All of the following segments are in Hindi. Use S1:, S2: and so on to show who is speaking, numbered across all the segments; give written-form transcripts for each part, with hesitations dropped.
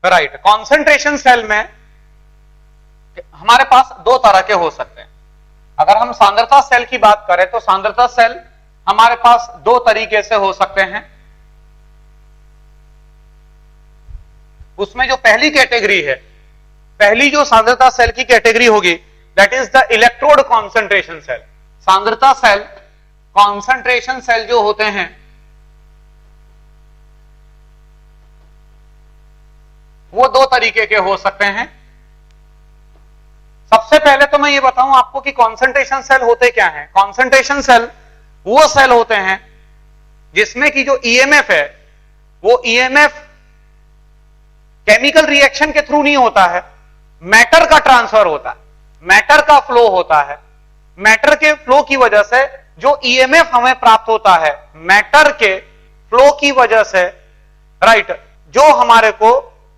S1: राइट, कॉन्सेंट्रेशन सेल में हमारे पास दो तरह के हो सकते हैं। अगर हम सांद्रता सेल की बात करें तो सांद्रता सेल हमारे पास दो तरीके से हो सकते हैं। उसमें जो पहली कैटेगरी है, पहली जो सांद्रता सेल की कैटेगरी होगी, that is the electrode concentration cell. सांद्रता सेल, कॉन्सेंट्रेशन सेल जो होते हैं वो दो तरीके के हो सकते हैं। सबसे पहले तो मैं ये बताऊं आपको कि कॉन्सेंट्रेशन सेल होते क्या हैं। कॉन्सेंट्रेशन सेल वो सेल होते हैं जिसमें कि जो ईएमएफ है वो ईएमएफ केमिकल रिएक्शन के थ्रू नहीं होता है, मैटर का ट्रांसफर होता है, मैटर का फ्लो होता है। मैटर के फ्लो की वजह से जो ईएमएफ हमें प्राप्त होता है, मैटर के फ्लो की वजह से, राइट, जो हमारे को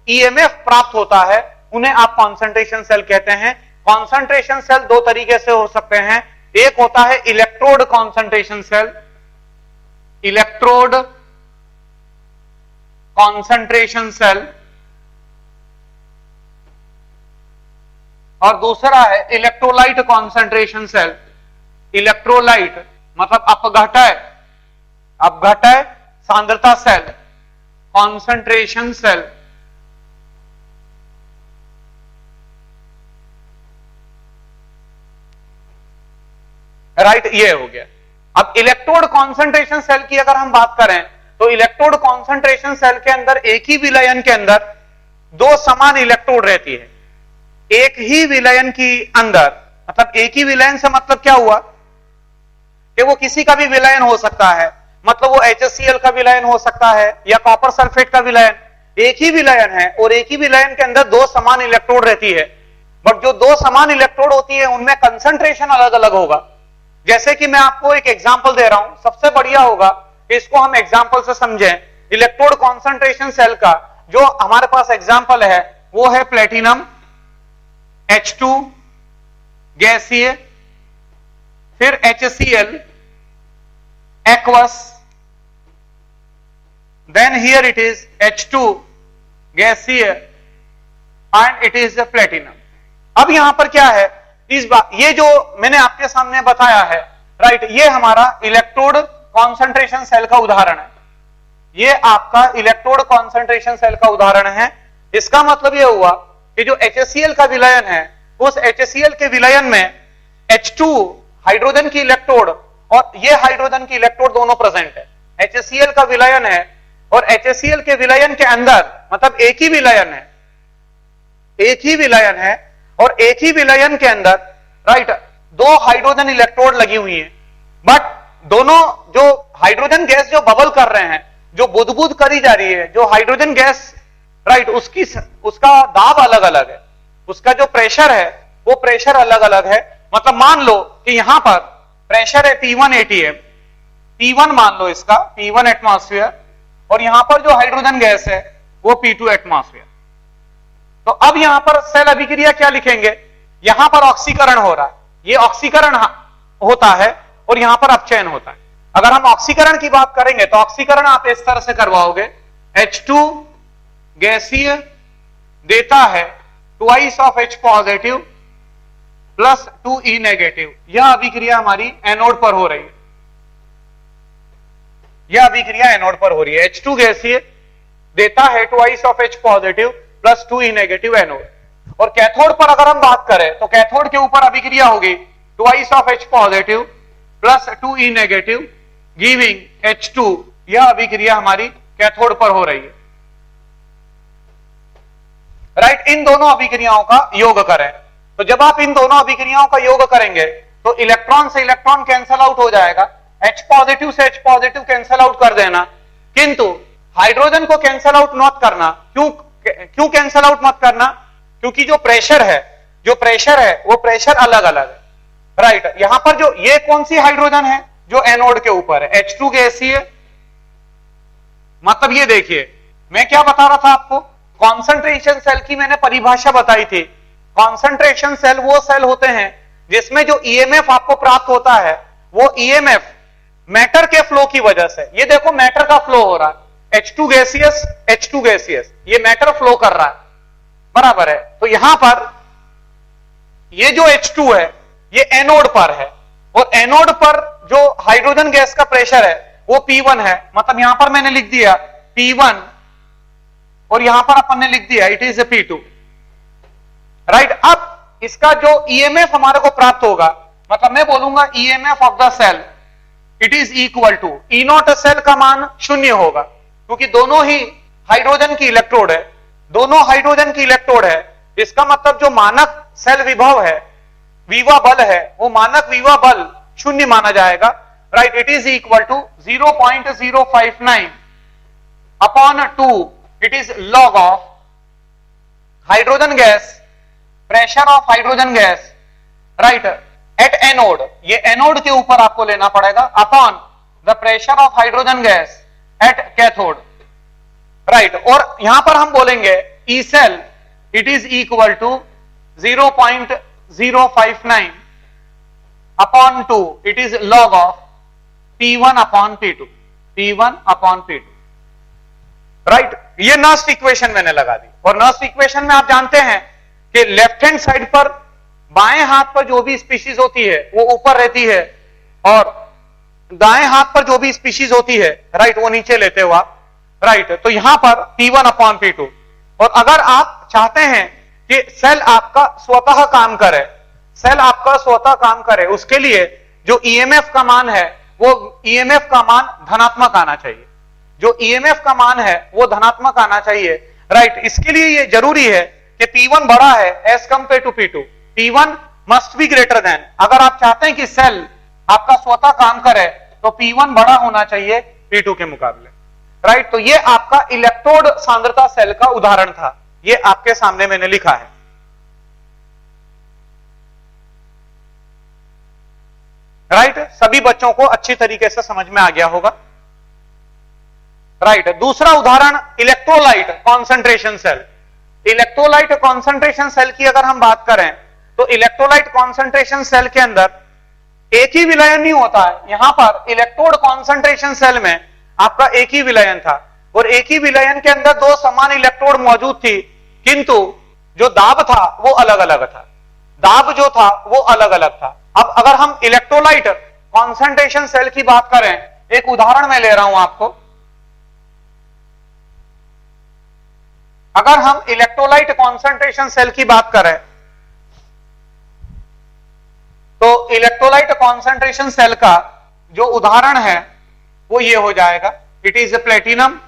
S1: ईएमएफ प्राप्त होता है उन्हें आप कॉन्सेंट्रेशन सेल कहते हैं। कॉन्सेंट्रेशन सेल दो तरीके से हो सकते हैं। एक होता है electrode concentration cell, electrode concentration cell, और दूसरा है इलेक्ट्रोलाइट कॉन्सेंट्रेशन सेल। इलेक्ट्रोलाइट मतलब अपघटय सांद्रता सेल, कॉन्सेंट्रेशन सेल। राइट, ये हो गया। अब इलेक्ट्रोड कॉन्सेंट्रेशन सेल की अगर हम बात करें तो इलेक्ट्रोड कॉन्सेंट्रेशन सेल के अंदर एक ही विलयन के अंदर दो समान इलेक्ट्रोड रहती है। एक ही विलयन की अंदर, मतलब एक ही विलयन से मतलब क्या हुआ कि वो किसी का भी विलयन हो सकता है, मतलब वो HCl का विलयन हो सकता है या कॉपर सल्फेट का विलयन। एक ही विलयन है और एक ही विलयन के अंदर दो समान इलेक्ट्रोड रहती है, बट जो दो समान इलेक्ट्रोड होती है उनमें कंसंट्रेशन अलग अलग होगा। जैसे कि मैं आपको एक एग्जांपल दे रहा हूं, सबसे बढ़िया होगा कि इसको हम एग्जांपल से समझें। इलेक्ट्रोड कॉन्सेंट्रेशन सेल का जो हमारे पास एग्जांपल है वो है प्लेटिनम H2 गैसीय, फिर HCl aqueous, then here it is H2 गैसीय and it is the platinum। अब यहां पर क्या है, ये जो मैंने आपके सामने बताया है, राइट, ये हमारा इलेक्ट्रोड कॉन्सेंट्रेशन सेल का उदाहरण है। ये आपका इलेक्ट्रोड कॉन्सेंट्रेशन सेल का उदाहरण है। इसका मतलब ये हुआ कि जो HCl का विलयन है उस HCl के विलयन में H2 हाइड्रोजन की इलेक्ट्रोड और ये हाइड्रोजन की इलेक्ट्रोड दोनों प्रेजेंट है। HCl का विलयन है और HCl के विलयन के अंदर, मतलब एक ही विलयन है, एक ही विलयन है और एक ही विलयन के अंदर, राइट, दो हाइड्रोजन इलेक्ट्रोड लगी हुई हैं, बट दोनों जो हाइड्रोजन गैस जो बबल कर रहे हैं, जो बुदबुद करी जा रही है, जो हाइड्रोजन गैस, राइट, उसका दाब अलग अलग है, उसका जो प्रेशर है वो प्रेशर अलग अलग है। मतलब मान लो कि यहां पर प्रेशर है P1 atm, P1 मान लो इसका P1 एटमॉस्फेयर, और यहां पर जो हाइड्रोजन गैस है वो P2 एटमॉस्फेयर। तो अब यहां पर सेल अभिक्रिया क्या लिखेंगे, यहां पर ऑक्सीकरण हो रहा है, ये ऑक्सीकरण होता है और यहां पर अपचयन होता है। अगर हम ऑक्सीकरण की बात करेंगे तो ऑक्सीकरण आप इस तरह से करवाओगे, H2 गैसीय देता है twice of H positive plus 2E negative. यह अभिक्रिया हमारी एनोड पर हो रही है, यह अभिक्रिया एनोड पर हो रही है। H2 गैसीय देता है twice of H positive plus 2E negative anode. और कैथोड पर अगर हम बात करें तो कैथोड के ऊपर अभिक्रिया होगी twice of H positive plus 2E negative giving H2। यह अभिक्रिया हमारी कैथोड पर हो रही है, राइट। इन दोनों अभिक्रियाओं का योग करें तो जब आप इन दोनों अभिक्रियाओं का योग करेंगे तो इलेक्ट्रॉन से इलेक्ट्रॉन कैंसल आउट हो जाएगा, H पॉजिटिव से H पॉजिटिव कैंसल आउट कर देना, किंतु हाइड्रोजन को कैंसल आउट मत करना। क्यों कैंसल आउट मत करना, क्योंकि जो प्रेशर है वो प्रेशर अलग अलग है, राइट। यहां पर जो ये कौन सी हाइड्रोजन है जो एनोड के ऊपर है, H2 गैसीय। मतलब ये देखिए मैं क्या बता रहा था आपको, कॉन्सेंट्रेशन सेल की मैंने परिभाषा बताई थी। कॉन्सेंट्रेशन सेल वो सेल होते हैं जिसमें जो ईएमएफ आपको प्राप्त होता है वो ईएमएफ मैटर के फ्लो की वजह से, ये देखो मैटर का फ्लो हो रहा है, H2 गैसियस, H2 गैसियस, ये मैटर फ्लो कर रहा है, बराबर है। तो यहां पर ये जो H2 है ये एनोड पर है, और एनोड पर जो हाइड्रोजन गैस का प्रेशर है वो P1 है, मतलब यहां पर मैंने लिख दिया P1 और यहां पर अपन ने लिख दिया इट इज P2, राइट। अब इसका जो ईएमएफ हमारे को प्राप्त होगा, मतलब मैं बोलूंगा EMF of the cell it is equal to E naught cell का मान शून्य होगा, क्योंकि दोनों ही हाइड्रोजन की इलेक्ट्रोड है, दोनों हाइड्रोजन की इलेक्ट्रोड है। इसका मतलब जो मानक सेल विभव है, विवा बल है, वो मानक विवा बल शून्य माना जाएगा, right. It is equal to 0.059 upon 2, it is log of hydrogen gas, pressure of hydrogen gas, right, at anode, ये एनोड के ऊपर आपको लेना पड़ेगा, upon the pressure of hydrogen gas at cathode, right. और यहां पर हम बोलेंगे E cell it is equal to 0.059 upon 2, it is log of P1 upon P2, P1 upon P2, right. ये नर्स्ट इक्वेशन मैंने लगा दी, और नर्स्ट इक्वेशन में आप जानते हैं कि लेफ्ट हैंड साइड पर बाएं हाथ पर जो भी स्पीशीज होती है वो ऊपर रहती है, और दाएं हाथ पर जो भी स्पीशीज होती है, राइट, वो नीचे लेते हो आप, राइट। तो यहां पर P1 अपॉन P2, और अगर आप चाहते हैं कि सेल आपका स्वतः काम करे, सेल आपका स्वतः काम करे, उसके लिए जो ईएमएफ का मान है वो ईएमएफ का मान धनात्मक आना चाहिए, जो ईएमएफ का मान है वो धनात्मक आना चाहिए, राइट। इसके लिए ये जरूरी है कि P1 बड़ा है as compare to P2, P1 must be greater than, अगर आप चाहते हैं कि सेल आपका स्वतः काम करे तो P1 बड़ा होना चाहिए P2 के मुकाबले, राइट। तो ये आपका इलेक्ट्रोड सांद्रता सेल का उदाहरण था, ये आपके सामने मैंने लिखा है, राइट। सभी बच्चों को अच्छी तरीके से समझ में आ गया होगा, राइट। दूसरा उदाहरण electrolyte concentration cell. Electrolyte concentration cell की अगर हम बात करें तो इलेक्ट्रोलाइट कॉन्सेंट्रेशन सेल के अंदर एक ही विलयन नहीं होता है, यहां पर इलेक्ट्रोड कॉन्सेंट्रेशन सेल में आपका एक ही विलयन था, और एक ही विलयन के अंदर दो समान इलेक्ट्रोड मौजूद थी, किंतु जो दाब था वो अलग अलग था, दाब जो था वो अलग अलग था। अब अगर हम इलेक्ट्रोलाइट कॉन्सेंट्रेशन सेल की बात करें, एक उदाहरण मैं ले रहा हूं आपको, अगर हम इलेक्ट्रोलाइट कॉन्सेंट्रेशन सेल की बात करें तो इलेक्ट्रोलाइट कॉन्सेंट्रेशन सेल का जो उदाहरण है वो ये हो जाएगा, इट इज प्लेटिनम,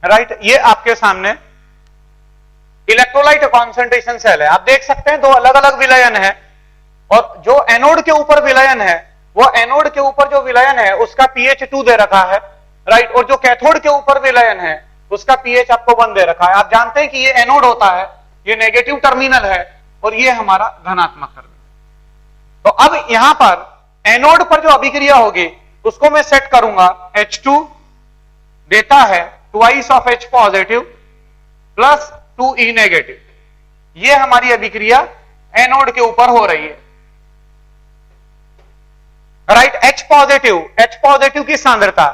S1: राइट। ये आपके सामने इलेक्ट्रोलाइट कॉन्सेंट्रेशन सेल है, आप देख सकते हैं दो अलग अलग विलयन है, और जो एनोड के ऊपर विलयन है वो एनोड के ऊपर जो विलयन है उसका pH 2 दे रखा है, राइट, और जो कैथोड के ऊपर विलयन है उसका pH आपको 1 दे रखा है। आप जानते हैं कि ये एनोड होता है, ये नेगेटिव टर्मिनल है, और ये हमारा धनात्मक टर्मिनल। तो अब यहां पर एनोड पर जो अभिक्रिया होगी उसको मैं सेट करूंगा, H2 देता है twice of H positive plus 2E negative, ये हमारी अभिक्रिया एनोड के ऊपर हो रही है, राइट। H पॉजिटिव की सांद्रता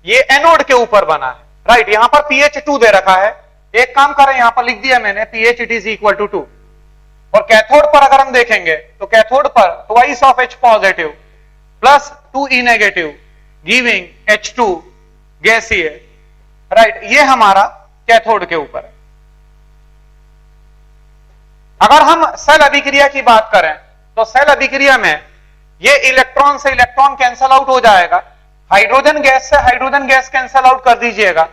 S1: ये एनोड के ऊपर बना है, राइट। यहां पर pH 2 दे रखा है, एक काम करें यहां पर लिख दिया मैंने pH it is equal to 2, और कैथोड पर अगर हम देखेंगे तो कैथोड पर twice of H positive plus 2E negative giving H2 गैसीय, राइट, ये हमारा कैथोड के ऊपर है। अगर हम सेल अभिक्रिया की बात करें तो सेल अभिक्रिया में ये इलेक्ट्रॉन से इलेक्ट्रॉन कैंसल आउट हो जाएगा, हाइड्रोजन गैस से हाइड्रोजन गैस कैंसल आउट कर दीजिएगा,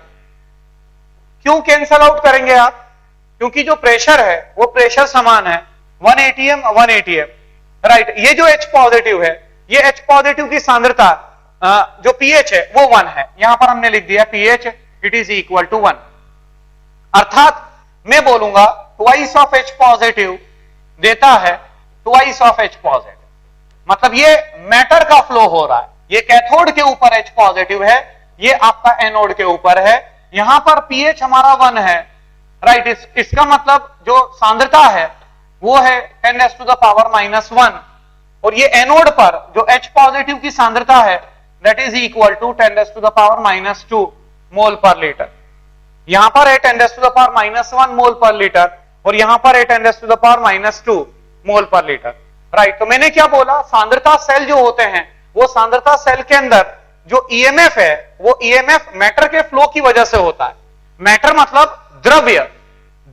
S1: क्यों कैंसल आउट करेंगे आप? क्योंकि जो प्रेशर है वो प्रेशर समान है 1 atm 1 atm, राइट। ये जो H पॉजिटिव है, ये H पॉजिटिव की सांद्रता जो pH है वो 1 है। यहां पर हमने लिख दिया pH it is equal to 1, अर्थात मैं बोलूंगा ट्वाइस ऑफ H पॉजिटिव देता है ट्वाइस ऑफ H पॉजिटिव, मतलब ये मैटर का फ्लो हो रहा है। ये कैथोड के ऊपर H पॉजिटिव है, ये आपका एनोड के ऊपर है। यहां पर pH हमारा 1 है, राइट। इसका मतलब जो सांद्रता है वो है 10⁻⁻1, और ये एनोड पर जो H पॉजिटिव की सांद्रता है दैट इज इक्वल टू 10⁻⁻2 मोल पर लीटर। यहां पर है 10⁻⁻1 मोल पर लीटर, और यहां पर है 10⁻⁻2 मोल पर लीटर, राइट। तो मैंने क्या बोला, सांद्रता सेल जो होते हैं वो सांद्रता सेल के अंदर जो ईएमएफ है वो ईएमएफ मैटर के फ्लो की वजह से होता है। मैटर मतलब द्रव्य,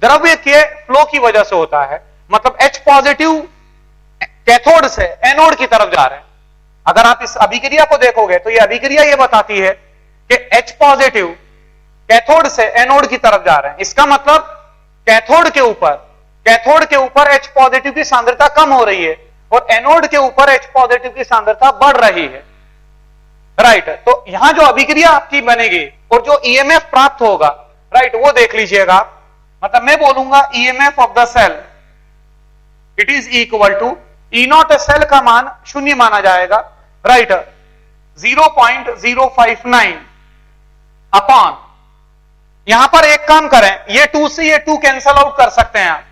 S1: द्रव्य के फ्लो की वजह से होता है। मतलब H पॉजिटिव कैथोड से एनोड की तरफ जा रहे हैं। अगर आप इस अभिक्रिया को देखोगे तो ये अभिक्रिया ये बताती है कि H पॉजिटिव कैथोड से एनोड की तरफ जा रहे हैं। इसका मतलब कैथोड के ऊपर H पॉजिटिव की सांद्रता कम हो रही है और एनोड के ऊपर H पॉजिटिव की सांद्रता बढ़ रही है, राइट। तो यहां जो अभिक्रिया आपकी बनेगी और जो ईएमएफ प्राप्त होगा, राइट, वो देख लीजिएगा। मतलब मैं बोलूंगा EMF of the cell it is equal to E naught, cell का मान 0 माना जाएगा, राइट, 0.059 अपॉन, यहां पर एक काम करें, ये 2 से ये 2 कैंसल आउट कर सकते हैं आप,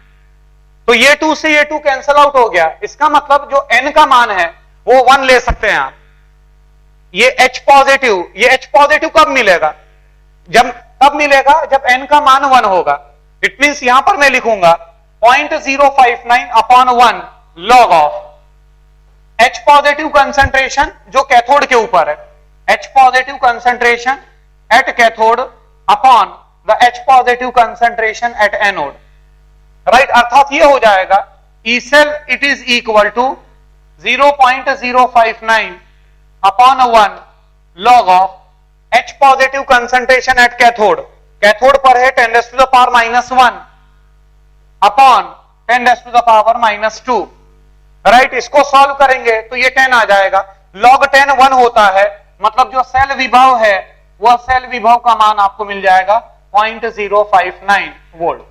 S1: तो ये 2 से ये 2 कैंसल आउट हो गया। इसका मतलब जो n का मान है वो 1 ले सकते हैं आप। ये H पॉजिटिव कब मिलेगा? तब मिलेगा जब n का मान 1 होगा। इट मींस यहां पर मैं लिखूंगा 0.059 upon 1 log of H positive concentration जो कैथोड के ऊपर है, H positive concentration at cathode upon the H positive concentration at anode, right. अर्थात ये हो जाएगा E cell it is equal to 0.059 upon 1 log of H positive concentration at cathode, cathode पर है 10⁻⁻1 अपॉन 10⁻⁻2, राइट। इसको सॉल्व करेंगे तो ये 10 आ जाएगा। लॉग 10 1 होता है, मतलब जो सेल विभव है वह सेल विभव का मान आपको मिल जाएगा 0.059 वोल्ट,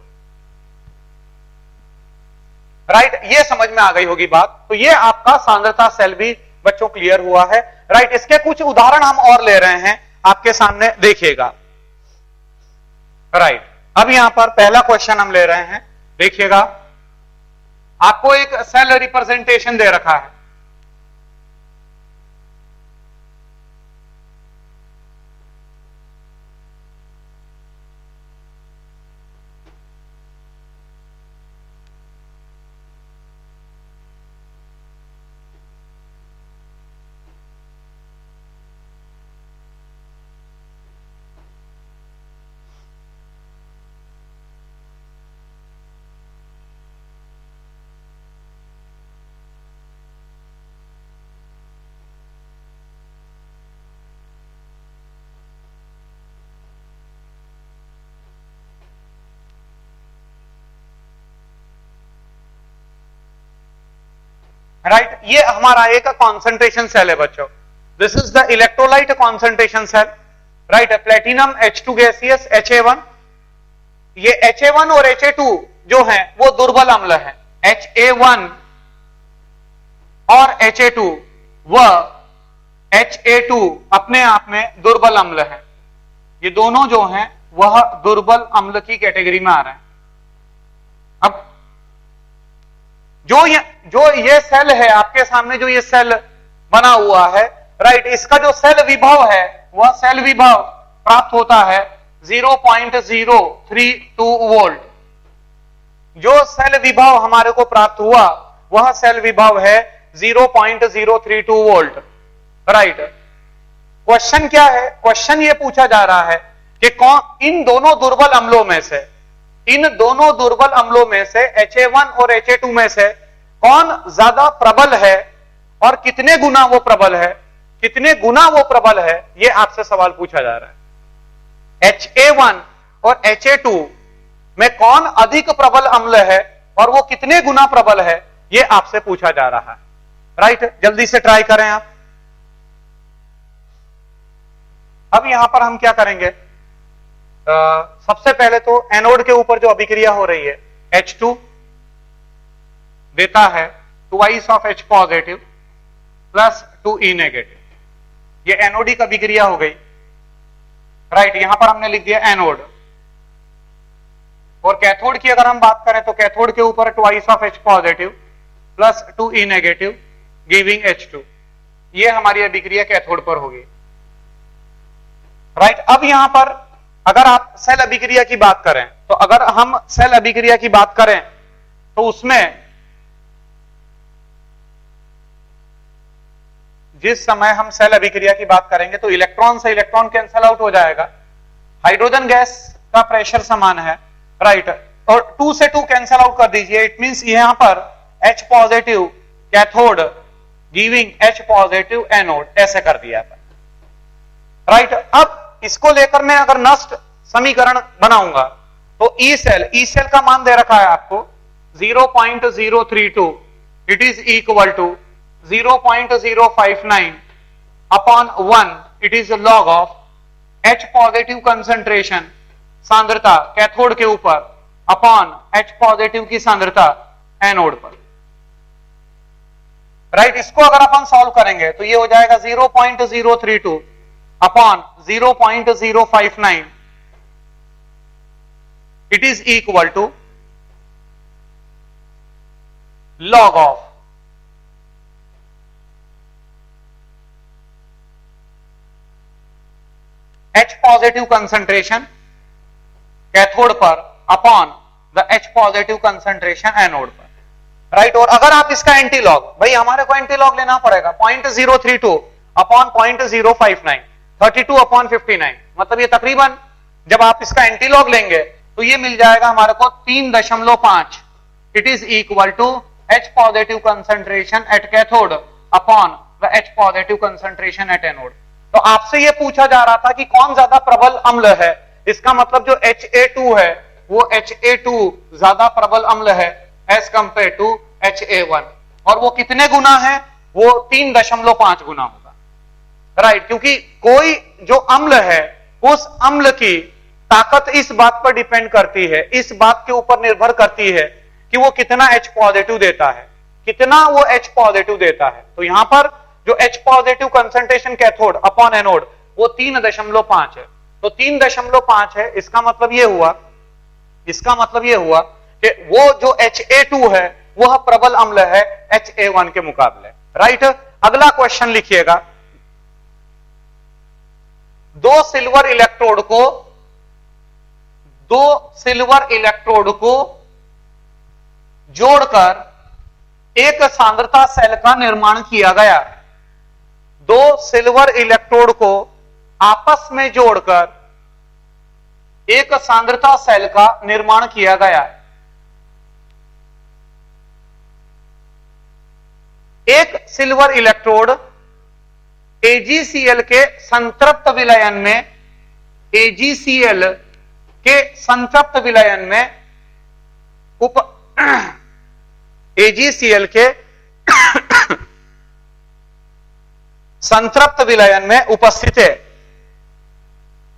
S1: राइट। ये समझ में आ गई होगी बात। तो ये आपका सांद्रता सेल भी बच्चों क्लियर हुआ है, राइट। इसके कुछ उदाहरण हम और ले रहे हैं आपके सामने, देखिएगा, राइट। अब यहां पर पहला क्वेश्चन हम ले रहे हैं, देखिएगा। आपको एक सेल रिप्रेजेंटेशन दे रखा है, राइट। ये हमारा एक कॉन्सेंट्रेशन सेल है बच्चों, this is the electrolyte concentration cell, right. Platinum H2 gaseous Ha1, ये Ha1 और Ha2 जो है वो दुर्बल अम्ल है। Ha1 और Ha2 वह Ha2 अपने आप में दुर्बल अम्ल है। ये दोनों जो हैं वह दुर्बल अम्ल की कैटेगरी में आ रहे हैं। अब जो ये सेल है आपके सामने, जो ये सेल बना हुआ है, राइट, इसका जो सेल विभव है वह सेल विभव प्राप्त होता है 0.032 वोल्ट। जो सेल विभव हमारे को प्राप्त हुआ वह सेल विभव है 0.032 वोल्ट, राइट। क्वेश्चन क्या है? क्वेश्चन ये पूछा जा रहा है कि कौन इन दोनों दुर्बल अम्लों में से Ha1 और Ha2 में से कौन ज्यादा प्रबल है और कितने गुना वो प्रबल है, ये आपसे सवाल पूछा जा रहा है। Ha1 और Ha2 में कौन अधिक प्रबल अम्ल है और वो कितने गुना प्रबल है, ये आपसे पूछा जा रहा है। राइट, जल्दी से ट्राई करें आप। अब यहां पर हम क्या करेंगे, सबसे पहले तो एनोड के ऊपर जो अभिक्रिया हो रही है, H2 देता है twice of H positive plus 2E negative, ये एनोडी का अभिक्रिया हो गई। राइट, यहां पर हमने लिख दिया एनोड। और कैथोड की अगर हम बात करें तो कैथोड के ऊपर twice of H positive plus 2E negative giving H2, ये हमारी अभिक्रिया कैथोड पर होगी। राइट, अब यहां पर अगर आप सेल अभिक्रिया की बात करें तो अगर हम सेल अभिक्रिया की बात करें तो उसमें जिस समय हम सेल अभिक्रिया की बात करेंगे तो इलेक्ट्रॉन से इलेक्ट्रॉन कैंसल आउट हो जाएगा, हाइड्रोजन गैस का प्रेशर समान है। राइट, और 2 से 2 कैंसल आउट कर दीजिए, इट मींस यहां पर H positive cathode giving H positive anode, ऐसे कर दिया था। राइट, अब इसको लेकर मैं अगर नष्ट समीकरण बनाऊंगा तो ई सेल का मान दे रखा है आपको 0.032, it is equal to 0.059 upon 1, it is log of H positive concentration, सांद्रता कैथोड के ऊपर, अपॉन H पॉजिटिव की सांद्रता एनोड पर। राइट, इसको अगर अपन सॉल्व करेंगे तो ये हो जाएगा 0.032 upon 0.059, it is equal to log of H positive concentration cathode पर upon the H positive concentration anode पर। राइट, और अगर आप इसका एंटीलॉग, भाई हमारे को एंटीलॉग लेना पड़ेगा 0.032 अपॉन 0.059, 32 अपॉन 59, मतलब ये तकरीबन जब आप इसका एंटीलॉग लेंगे तो ये मिल जाएगा हमारे को 3.5, it is equal to H positive concentration at cathode upon the H positive concentration at anode. तो आपसे ये पूछा जा रहा था कि कौन ज्यादा प्रबल अम्ल है, इसका मतलब जो Ha2 है वो Ha2 ज्यादा प्रबल अम्ल है एज कंपेयर टू Ha1, और वो कितने गुना है, वो 3.5 गुना होगा। राइट, क्योंकि कोई जो अम्ल है उस अम्ल की ताकत इस बात पर डिपेंड करती है, इस बात के ऊपर निर्भर करती है कि वो कितना H पॉजिटिव देता है, कितना वो H पॉजिटिव देता है। तो यहां पर जो H positive concentration cathode upon anode वो 3.5 है, तो 3.5 है, इसका मतलब ये हुआ कि वो जो Ha2 है वह प्रबल अम्ल है Ha1 के मुकाबले। राइट, अगला क्वेश्चन लिखिएगा, दो सिल्वर इलेक्ट्रोड को जोड़कर एक सांद्रता सेल का निर्माण किया गया। दो सिल्वर इलेक्ट्रोड को आपस में जोड़कर एक सांद्रता सेल का निर्माण किया गया। एक सिल्वर इलेक्ट्रोड AgCl के संतृप्त विलयन में, AgCl के संतृप्त विलयन में AgCl के संतृप्त विलयन में उपस्थित है।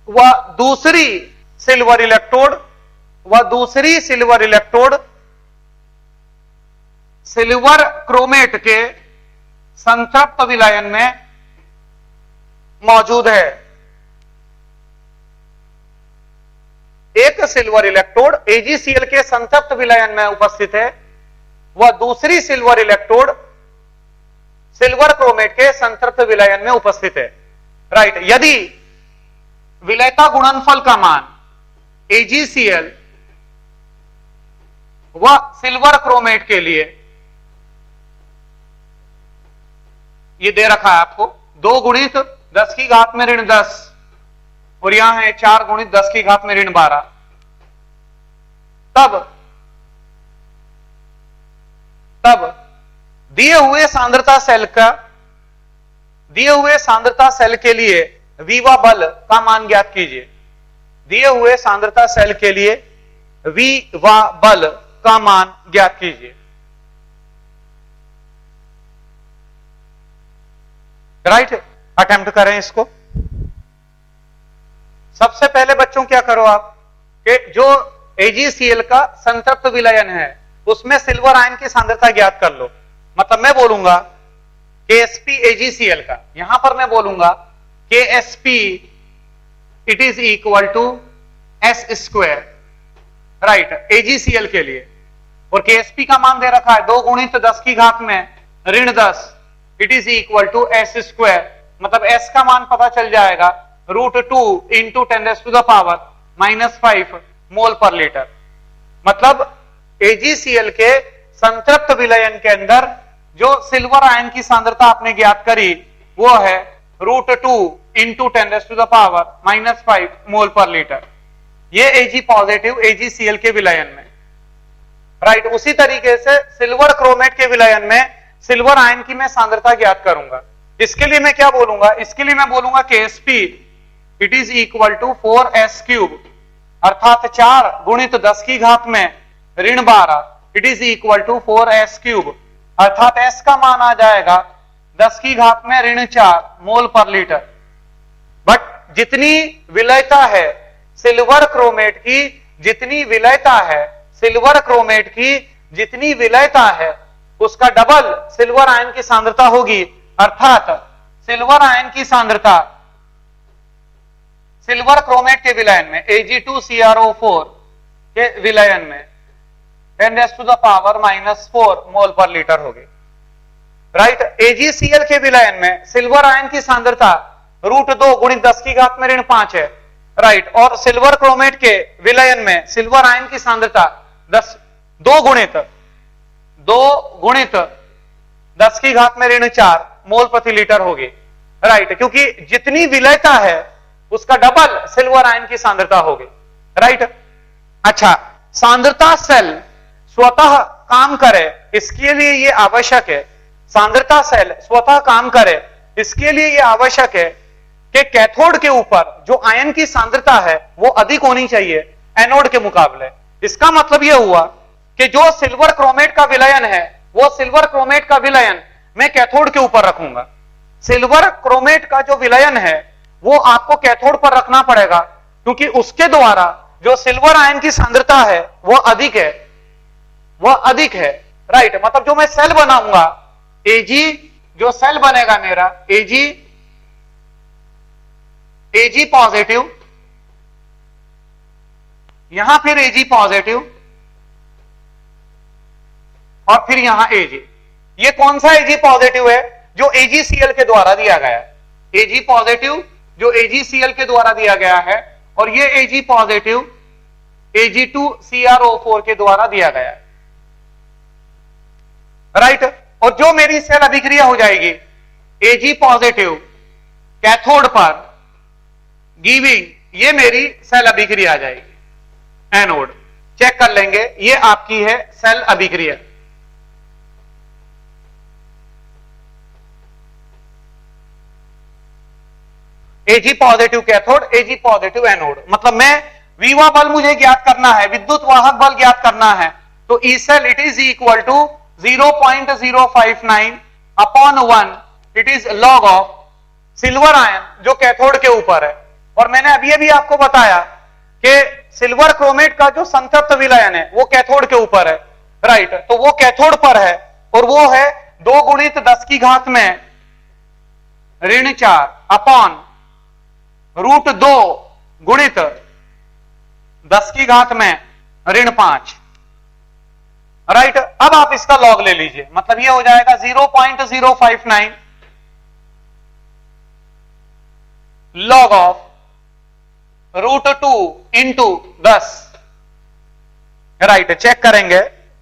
S1: वह दूसरी सिल्वर इलेक्ट्रोड सिल्वर क्रोमेट के संतृप्त विलयन में मौजूद है। एक सिल्वर इलेक्ट्रोड AgCl के संतृप्त विलयन में उपस्थित है, वह दूसरी सिल्वर इलेक्ट्रोड सिल्वर क्रोमेट के संतृप्त विलयन में उपस्थित है। राइट, यदि विलयता गुणनफल का मान AgCl व सिल्वर क्रोमेट के लिए ये दे रखा है आपको 2 गुणित 10 की घात में ऋण 10 और यहां है 4 गुणित 10 की घात में ऋण 12, तब दिए हुए सांद्रता सेल के लिए विवा बल का मान ज्ञात कीजिए। दिए हुए सांद्रता सेल के लिए V व बल का मान ज्ञात कीजिए। राइट, अटेम्प्ट करें इसको। सबसे पहले बच्चों क्या करो आप कि जो AgCl का संतृप्त विलयन है उसमें सिल्वर आयन की सांद्रता ज्ञात कर लो। मतलब मैं बोलूंगा KSP AgCl का, यहां पर मैं बोलूंगा KSP it is equal to S square, right, AgCl के लिए। और KSP का मान दे रखा है 2 गुणित 10 की घात में ऋण 10 it is equal to S square. मतलब S का मान पता चल जाएगा √2 इंटू 10⁻⁻5 मोल पर लीटर। मतलब AgCl के संतृप्त विलयन के अंदर जो सिल्वर आयन की सांद्रता आपने ज्ञात करी वो है √2 इंटू 10⁻⁻5 मोल पर लीटर। ये Ag पॉजिटिव AgCl के विलयन में, राइट। उसी तरीके से सिल्वर क्रोमेट के विलयन में सिल्वर आयन की मैं सांद्रता ज्ञात करूंगा। इसके लिए मैं क्या बोलूंगा, इसके लिए मैं बोलूंगा KSP it is equal to 4S cube, अर्थात 4 गुणित 10 की घात में ऋण 12 it is equal to 4S cube, अर्थात S का मान आ जाएगा 10 की घात में ऋण 4 मोल पर लीटर। बट जितनी विलयता है सिल्वर क्रोमेट की, जितनी विलयता है सिल्वर क्रोमेट की, जितनी विलयता है उसका डबल सिल्वर आयन की सांद्रता होगी। अर्थात सिल्वर आयन की सांद्रता सिल्वर क्रोमेट के विलयन में Ag2CrO4 के विलयन में 10⁻⁻4 मोल पर लीटर होगी, राइट। AgCl के विलयन में सिल्वर आयन की सांद्रता √2 गुणित 10 की घात में ऋण 5 है, राइट। और सिल्वर क्रोमेट के विलयन में सिल्वर आयन की सांद्रता 2 गुणित 10 की घात में ऋण 4 मोल प्रति लीटर होगी, राइट। क्योंकि जितनी विलयता है उसका डबल सिल्वर आयन की सांद्रता होगी, राइट। अच्छा, सांद्रता सेल स्वतः काम करे इसके लिए यह आवश्यक है, सांद्रता सेल स्वतः काम करे इसके लिए यह आवश्यक है कि कैथोड के ऊपर जो आयन की सांद्रता है वो अधिक होनी चाहिए एनोड के मुकाबले। इसका मतलब यह हुआ कि जो सिल्वर क्रोमेट का विलयन है वो सिल्वर क्रोमेट का विलयन मैं कैथोड के ऊपर रखूंगा। सिल्वर क्रोमेट का जो विलयन है वो आपको कैथोड पर रखना पड़ेगा क्योंकि उसके द्वारा जो सिल्वर आयन की सांद्रता है वह अधिक है, राइट। मतलब जो मैं सेल बनाऊंगा Ag, जो सेल बनेगा मेरा Ag पॉजिटिव, यहां फिर Ag पॉजिटिव और फिर यहां Ag। ये कौन सा Ag पॉजिटिव है? जो AgCl के द्वारा दिया गया है। Ag पॉजिटिव जो AgCl के द्वारा दिया गया है और ये Ag पॉजिटिव Ag2CrO4 के द्वारा दिया गया है, राइट। और जो मेरी सेल अभिक्रिया हो जाएगी Ag पॉजिटिव कैथोड पर गिविंग, ये मेरी सेल अभिक्रिया आ जाएगी। एनोड चेक कर लेंगे, ये आपकी है सेल अभिक्रिया। Ag positive cathode, Ag positive anode. मतलब मैं विवा बल मुझे ज्ञात करना है, विद्युत वाहक बल ज्ञात करना है, तो E cell it is equal to 0.059 upon 1 it is log of silver ion जो कैथोड के ऊपर है। और मैंने अभी आपको बताया कि सिल्वर क्रोमेट का जो संतृप्त विलयन है वो कैथोड के ऊपर है, राइट। तो वो कैथोड पर है और वो है 2 गुणित 10 की घात में ऋण 4 अपॉन √2 गुणित 10 की घात में ऋण 5, राइट। अब आप इसका लॉग ले लीजिए, मतलब ये हो जाएगा 0.059 log of √2 into 10, right. Check करेंगे,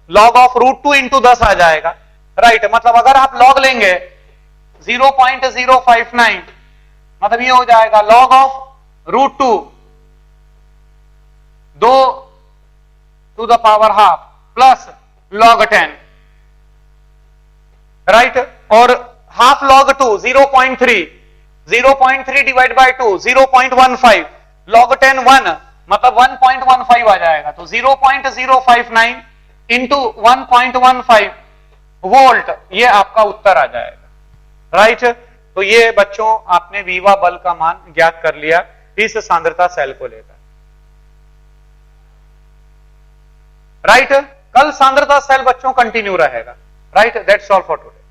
S1: लॉग ऑफ √2 इंटू 10 आ जाएगा, राइट। मतलब अगर आप लॉग लेंगे 0.059 मतलब ये हो जाएगा log of √2 2 to the power half plus log 10, right. और half log 2 0.3 divide by 2 0.15 log 10 1 मतलब 1.15 आ जाएगा। तो 0.059 इंटू 1.15 वोल्ट, ये आपका उत्तर आ जाएगा। राइट, तो ये बच्चों आपने विवा बल का मान ज्ञात कर लिया इस सांद्रता सेल को लेकर। राइट, कल सांद्रता सेल बच्चों कंटिन्यू रहेगा। Right, that's all for today.